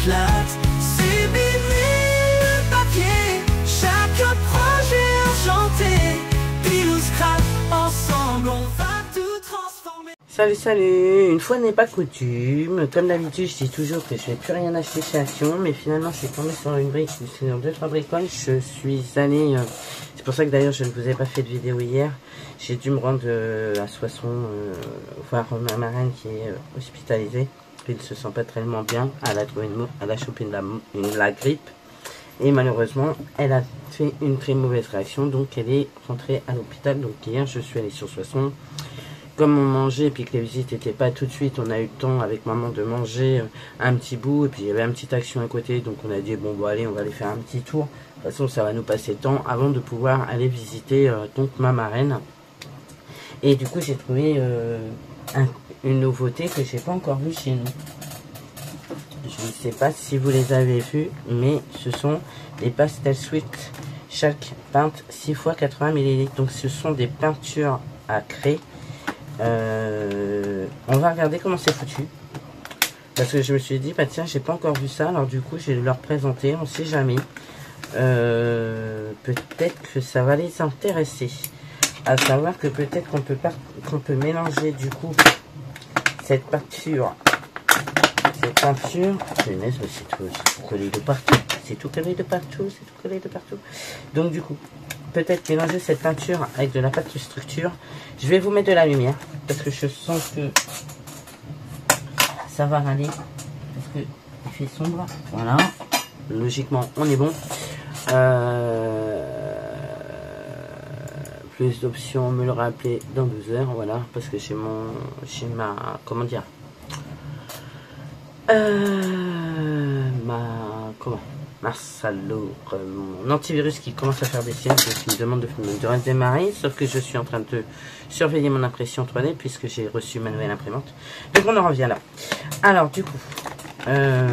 éclate. C'est vinyle papier, chaque projet enchanté. Pile ou scrap, ensemble on va tout transformer. Salut, salut. Une fois n'est pas coutume, comme d'habitude je dis toujours que je vais plus rien acheter chez Action, mais finalement je suis tombé sur une brique, sur 2-3 bricoles. Je suis allé, c'est pour ça que d'ailleurs je ne vous ai pas fait de vidéo hier. J'ai dû me rendre à Soissons voir ma marraine qui est hospitalisée. Elle ne se sent pas tellement bien, elle a trouvé elle a chopé la grippe et malheureusement elle a fait une très mauvaise réaction, donc elle est rentrée à l'hôpital. Donc hier je suis allé sur Soissons. Comme on mangeait et puis que les visites n'étaient pas tout de suite, on a eu le temps avec maman de manger un petit bout. Et puis il y avait une petite action à côté. Donc on a dit bon allez, on va aller faire un petit tour. De toute façon ça va nous passer le temps avant de pouvoir aller visiter donc ma marraine. Et du coup j'ai trouvé une nouveauté que j'ai pas encore vue chez nous. Je ne sais pas si vous les avez vus, mais ce sont les Pastel Sweet Chalk Paint 6 x 80 ml. Donc ce sont des peintures à craie. On va regarder comment c'est foutu, parce que je me suis dit bah tiens j'ai pas encore vu ça, alors du coup je vais leur présenter, on sait jamais, peut-être que ça va les intéresser, à savoir que peut-être qu'on peut mélanger du coup cette peinture, punaise, mais c'est tout collé de partout, c'est tout collé de partout, donc du coup peut-être mélanger cette peinture avec de la pâte de structure. Je vais vous mettre de la lumière parce que je sens que ça va râler, parce que il fait sombre. Voilà, logiquement on est bon. Plus d'options, me le rappeler dans 12 heures. Voilà, parce que j'ai ma comment dire, mon antivirus qui commence à faire des siennes, qui me demande de redémarrer, sauf que je suis en train de surveiller mon impression 3D puisque j'ai reçu ma nouvelle imprimante. Donc on en revient là. Alors du coup, ouais,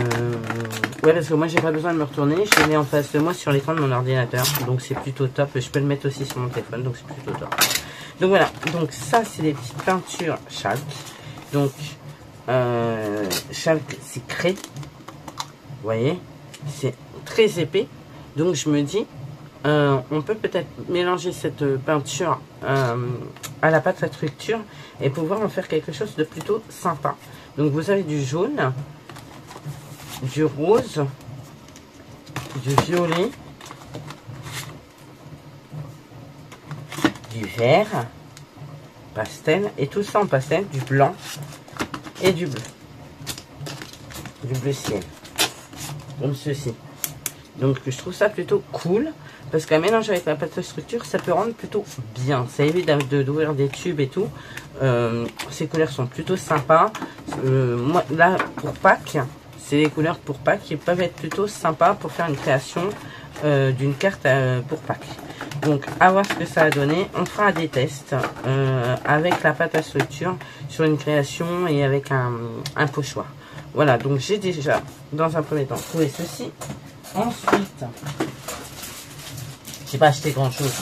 parce que moi j'ai pas besoin de me retourner, je l'ai en face de moi sur l'écran de mon ordinateur, donc c'est plutôt top. Je peux le mettre aussi sur mon téléphone, donc c'est plutôt top. Donc voilà, donc ça c'est des petites peintures chalk. Donc chalk c'est craie, vous voyez, c'est très épais, donc je me dis on peut peut-être mélanger cette peinture à la pâte à structure et pouvoir en faire quelque chose de plutôt sympa. Donc vous avez du jaune, du rose, du violet, du vert pastel, et tout ça en pastel, du blanc et du bleu ciel, comme ceci. Donc je trouve ça plutôt cool, parce qu'un mélange avec la pâte à structure ça peut rendre plutôt bien, ça évite d'ouvrir des tubes et tout. Ces couleurs sont plutôt sympas. Moi là pour Pâques, c'est les couleurs pour Pâques qui peuvent être plutôt sympas pour faire une création d'une carte pour Pâques. Donc à voir ce que ça a donné, on fera des tests avec la pâte à structure sur une création et avec un pochoir. Voilà, donc j'ai déjà dans un premier temps trouvé ceci. Ensuite, j'ai pas acheté grand chose.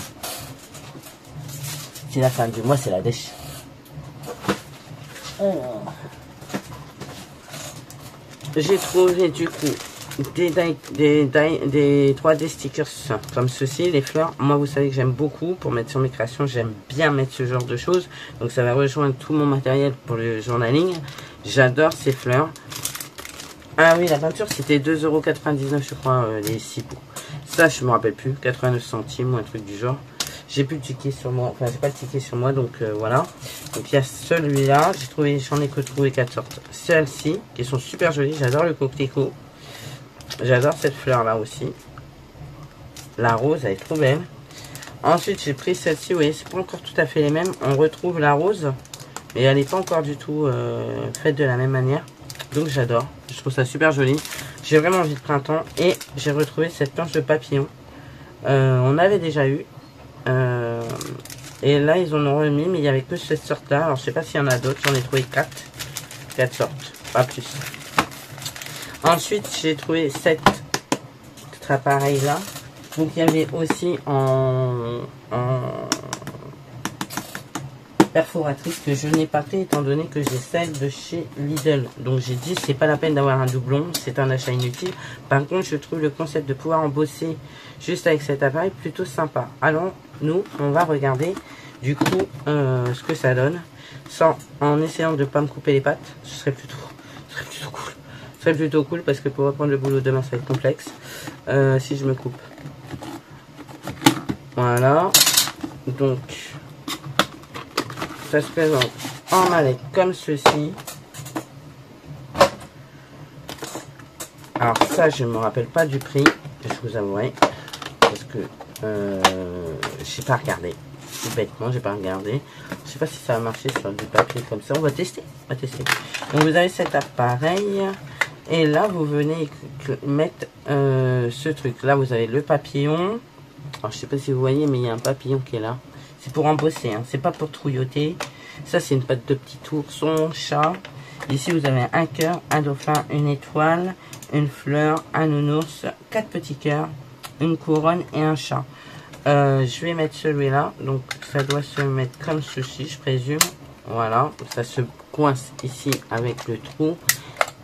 C'est la fin du mois, c'est la dèche. J'ai trouvé du coup des 3D stickers comme ceci, les fleurs. Moi vous savez que j'aime beaucoup pour mettre sur mes créations, j'aime bien mettre ce genre de choses, donc ça va rejoindre tout mon matériel pour le journaling. J'adore ces fleurs. Ah oui, la peinture c'était 2,99 € je crois, les 6 pots. Ça je me rappelle plus, 89 centimes ou un truc du genre. J'ai plus de ticket sur moi, enfin j'ai pas de ticket sur moi, donc voilà. Donc il y a celui-là, j'en ai que trouvé 4 sortes. Celles-ci qui sont super jolies, j'adore le coquelicot. J'adore cette fleur là aussi. La rose elle est trop belle. Ensuite j'ai pris celle-ci, vous voyez c'est pas encore tout à fait les mêmes. On retrouve la rose, mais elle n'est pas encore du tout faite de la même manière. Donc j'adore, je trouve ça super joli. J'ai vraiment envie de printemps. Et j'ai retrouvé cette planche de papillon. On avait déjà eu. Et là ils en ont remis, mais il n'y avait que cette sorte là. Alors je sais pas s'il y en a d'autres, j'en ai trouvé 4 sortes, pas plus. Ensuite j'ai trouvé cet appareil là. Donc il y avait aussi en perforatrice que je n'ai pas pris étant donné que j'ai celle de chez Lidl. Donc j'ai dit c'est pas la peine d'avoir un doublon, c'est un achat inutile. Par contre je trouve le concept de pouvoir embosser juste avec cet appareil plutôt sympa. Alors nous on va regarder du coup ce que ça donne sans, en essayant de ne pas me couper les pattes. Ce serait plutôt cool. Ce serait plutôt cool parce que pour reprendre le boulot demain ça va être complexe si je me coupe. Voilà. Donc ça se présente en mallette comme ceci. Alors ça je ne me rappelle pas du prix, je vous avouerai, parce que j'ai pas regardé. Bêtement j'ai pas regardé. Je sais pas si ça va marcher sur du papier comme ça. On va tester. Donc vous avez cet appareil et là vous venez mettre ce truc. Là vous avez le papillon. Alors je sais pas si vous voyez mais il y a un papillon qui est là. C'est pour embosser, hein. C'est pas pour trouilloter. Ça c'est une patte de petit ourson, chat. Ici vous avez un cœur, un dauphin, une étoile, une fleur, un nounours, 4 petits cœurs, une couronne et un chat. Je vais mettre celui-là, donc ça doit se mettre comme ceci, je présume. Voilà, ça se coince ici avec le trou.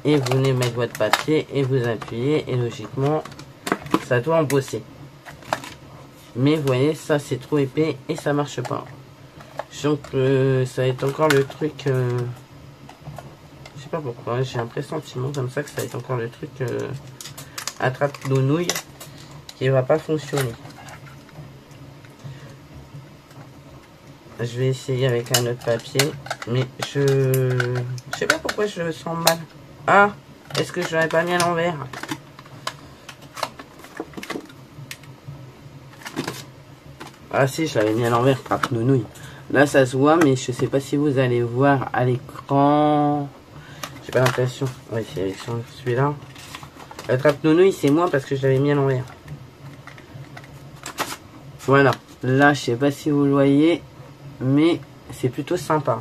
Et vous venez mettre votre papier et vous appuyez et logiquement ça doit embosser. Mais vous voyez, ça c'est trop épais et ça marche pas. Donc ça va être encore le truc... je sais pas pourquoi, j'ai un pressentiment comme ça que ça va être encore le truc attrape nos nouilles qui va pas fonctionner. Je vais essayer avec un autre papier, mais je sais pas pourquoi je le sens mal. Ah, est-ce que je l'aurais pas mis à l'envers? Ah si, je l'avais mis à l'envers, trappe nounouille. Là ça se voit, mais je sais pas si vous allez voir à l'écran. J'ai pas l'impression. Oui, c'est celui-là. La trappe nounouille, c'est moi parce que je l'avais mis à l'envers. Voilà. Là, je sais pas si vous le voyez, mais c'est plutôt sympa.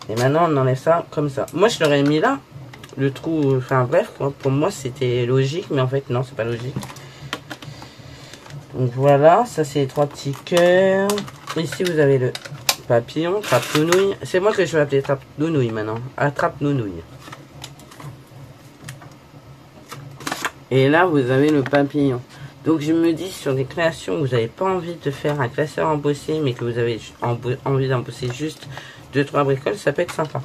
Et maintenant, on enlève ça comme ça. Moi, je l'aurais mis là. Le trou, enfin bref, quoi. Pour moi, c'était logique, mais en fait, non, c'est pas logique. Donc voilà, ça c'est les 3 petits cœurs. Ici, vous avez le papillon, trappe nounouille. C'est moi que je vais appeler trappe nounouille maintenant. Attrape nounouille. Et là, vous avez le papillon. Donc je me dis sur des créations où vous n'avez pas envie de faire un classeur embossé, mais que vous avez envie d'embosser juste 2-3 bricoles, ça peut être sympa.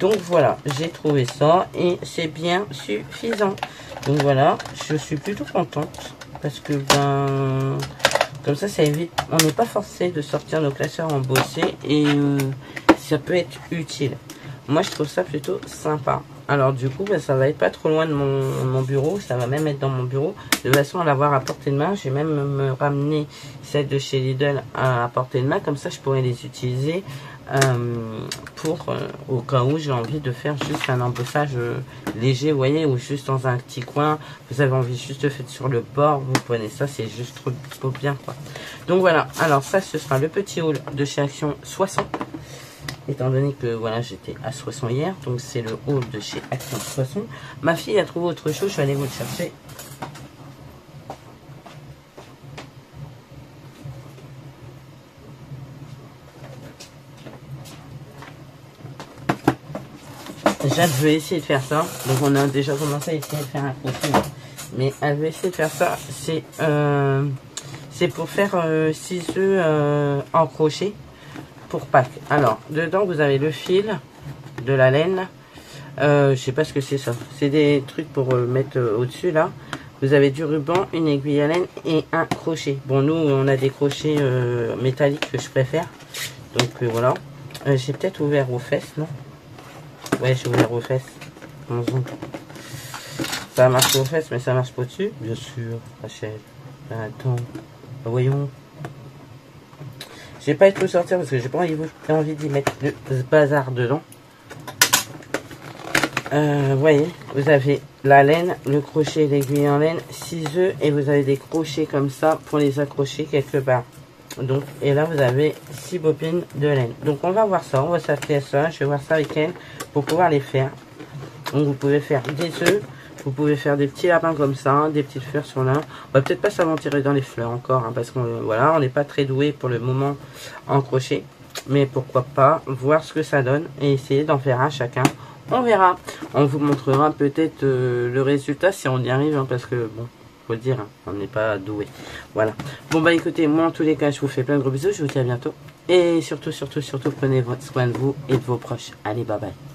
Donc voilà, j'ai trouvé ça et c'est bien suffisant. Donc voilà, je suis plutôt contente parce que ben comme ça évite, on n'est pas forcé de sortir nos classeurs embossés et ça peut être utile. Moi je trouve ça plutôt sympa. Alors du coup, ben, ça va être pas trop loin de mon bureau, ça va même être dans mon bureau, de façon à l'avoir à portée de main. Je vais même me ramener celle de chez Lidl à portée de main, comme ça je pourrais les utiliser pour au cas où j'ai envie de faire juste un embossage léger, vous voyez, ou juste dans un petit coin, vous avez envie juste de faire sur le bord, vous prenez ça, c'est juste trop bien quoi. Donc voilà, alors ça ce sera le petit haul de chez Action 60. Étant donné que voilà, j'étais à Soissons hier, donc c'est le haul de chez Action Soissons. Ma fille a trouvé autre chose, je vais aller vous le chercher. Déjà, je vais essayer de faire ça. Donc on a déjà commencé à essayer de faire un crochet, mais elle veut essayer de faire ça. C'est pour faire 6 œufs en crochet. Pour Pâques. Alors, dedans, vous avez le fil, de la laine. Je sais pas ce que c'est ça. C'est des trucs pour mettre au-dessus, là. Vous avez du ruban, une aiguille à laine et un crochet. Bon, nous, on a des crochets métalliques que je préfère. Donc, voilà. J'ai peut-être ouvert aux fesses, non? Ouais, j'ai ouvert aux fesses. Ça marche aux fesses, mais ça marche pas au-dessus. Bien sûr, Rachel. Attends. Voyons. J'ai pas été tout sortir parce que j'ai pas envie d'y mettre le bazar dedans. Vous voyez, vous avez la laine, le crochet, l'aiguille en laine, 6 œufs et vous avez des crochets comme ça pour les accrocher quelque part. Donc, et là vous avez 6 bobines de laine. Donc on va voir ça, on va s'atteler à ça. Je vais voir ça avec elle pour pouvoir les faire. Donc vous pouvez faire des œufs. Vous pouvez faire des petits lapins comme ça, hein, des petites fleurs sur là. On va peut-être pas s'aventurer dans les fleurs encore, hein, parce qu'on voilà, on n'est pas très doué pour le moment en crochet. Mais pourquoi pas voir ce que ça donne et essayer d'en faire un chacun. On verra. On vous montrera peut-être le résultat si on y arrive, hein, parce que bon, faut le dire, hein, on n'est pas doué. Voilà. Bon bah écoutez, moi en tous les cas, je vous fais plein de gros bisous, je vous dis à bientôt. Et surtout, prenez soin de vous et de vos proches. Allez, bye bye.